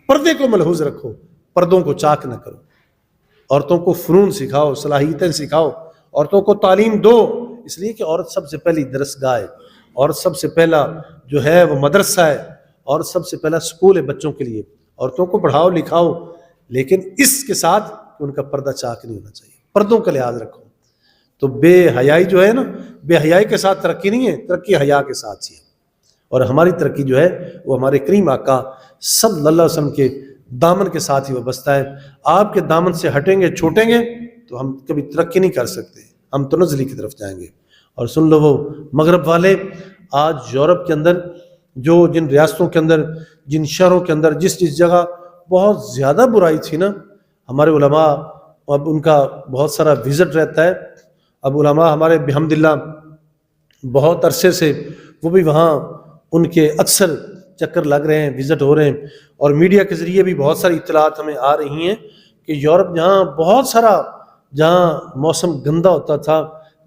پردے کو ملحوظ رکھو، پردوں کو چاک نہ کرو، عورتوں کو فنون سکھاؤ، صلاحیتیں سکھاؤ، عورتوں کو تعلیم دو، اس لیے کہ عورت سب سے پہلی درسگاہ ہے، اور سب سے پہلا جو ہے وہ مدرسہ ہے، اور سب سے پہلا سکول ہے بچوں کے لیے۔ عورتوں کو پڑھاؤ لکھاؤ، لیکن اس کے ساتھ کہ ان کا پردہ چاک نہیں ہونا چاہیے، پردوں کا لحاظ رکھو۔ تو بے حیائی جو ہے نا، بے حیائی کے ساتھ ترقی نہیں ہے، ترقی حیا کے ساتھ ہی ہے۔ اور ہماری ترقی جو ہے وہ ہمارے کریم آقا صلی اللہ علیہ وسلم کے دامن کے ساتھ ہی وابستہ ہے۔ آپ کے دامن سے ہٹیں گے، چھوٹیں گے تو ہم کبھی ترقی نہیں کر سکتے، ہم تو نزلی کی طرف جائیں گے۔ اور سن لو، وہ مغرب والے آج یورپ کے اندر، جو جن ریاستوں کے اندر، جن شہروں کے اندر جس جگہ بہت زیادہ برائی تھی نا، ہمارے علماء اب ان کا بہت سارا وزٹ رہتا ہے۔ اب علماء ہمارے بحمد اللہ بہت عرصے سے وہ بھی وہاں ان کے اکثر چکر لگ رہے ہیں، وزٹ ہو رہے ہیں، اور میڈیا کے ذریعے بھی بہت ساری اطلاعات ہمیں آ رہی ہیں کہ یورپ جہاں بہت سارا، جہاں موسم گندا ہوتا تھا،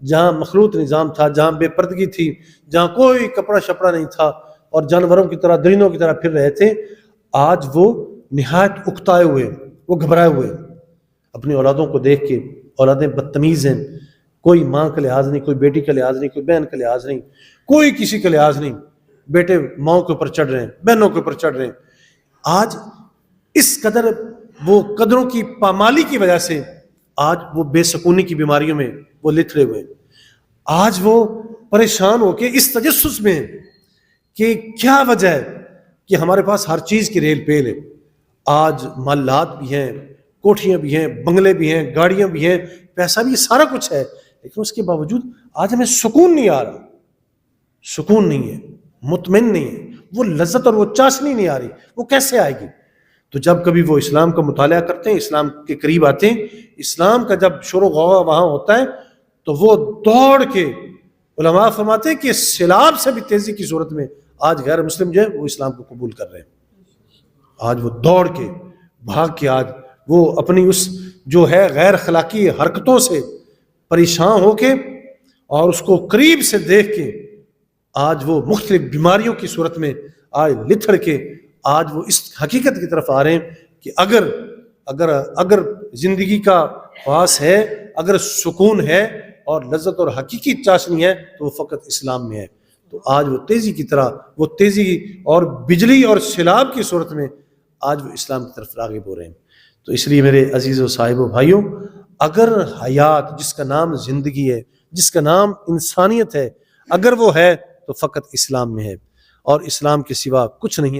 جہاں مخلوط نظام تھا، جہاں بے پردگی تھی، جہاں کوئی کپڑا شپڑا نہیں تھا اور جانوروں کی طرح، درندوں کی طرح پھر رہے تھے، آج وہ نہایت اکتائے ہوئے، وہ گھبرائے ہوئے اپنی اولادوں کو دیکھ کے۔ اولادیں بدتمیز ہیں، کوئی ماں کا لحاظ نہیں، کوئی بیٹی کا لحاظ نہیں، کوئی بہن کا لحاظ نہیں، کوئی کسی کا لحاظ نہیں۔ بیٹے ماؤں کے اوپر چڑھ رہے ہیں، بہنوں کے اوپر چڑھ رہے ہیں۔ آج اس قدر وہ قدروں کی پامالی کی وجہ سے آج وہ بے سکونی کی بیماریوں میں وہ لتھڑے ہوئے ہیں۔ آج وہ پریشان ہو کے اس تجسس میں ہیں کہ کیا وجہ ہے کہ ہمارے پاس ہر چیز کی ریل پیل ہے۔ آج محلات بھی ہیں، کوٹھیاں بھی ہیں، بنگلے بھی ہیں، گاڑیاں بھی ہیں، پیسہ بھی، سارا کچھ ہے، لیکن اس کے باوجود آج ہمیں سکون نہیں آ رہا، سکون نہیں ہے، مطمئن نہیں ہے، وہ لذت اور وہ چاشنی نہیں آ رہی۔ وہ کیسے آئے گی؟ تو جب کبھی وہ اسلام کا مطالعہ کرتے ہیں، اسلام کے قریب آتے ہیں، اسلام کا جب شور و غوغا وہاں ہوتا ہے تو وہ دوڑ کے، علماء فرماتے ہیں کہ سیلاب سے بھی تیزی کی صورت میں آج غیر مسلم جو ہے وہ اسلام کو قبول کر رہے ہیں۔ آج وہ دوڑ کے، بھاگ کے، آج وہ اپنی اس جو ہے غیر اخلاقی حرکتوں سے پریشان ہو کے اور اس کو قریب سے دیکھ کے آج وہ مختلف بیماریوں کی صورت میں آج لتھڑ کے آج وہ اس حقیقت کی طرف آ رہے ہیں کہ اگر زندگی کا خواص ہے، اگر سکون ہے اور لذت اور حقیقی چاشنی ہے تو وہ فقط اسلام میں ہے۔ تو آج وہ تیزی کی طرح، وہ تیزی اور بجلی اور سیلاب کی صورت میں آج وہ اسلام کی طرف راغب ہو رہے ہیں۔ تو اس لیے میرے عزیز و صاحب و بھائیوں، اگر حیات، جس کا نام زندگی ہے، جس کا نام انسانیت ہے، اگر وہ ہے تو فقط اسلام میں ہے، اور اسلام کے سوا کچھ نہیں ہے۔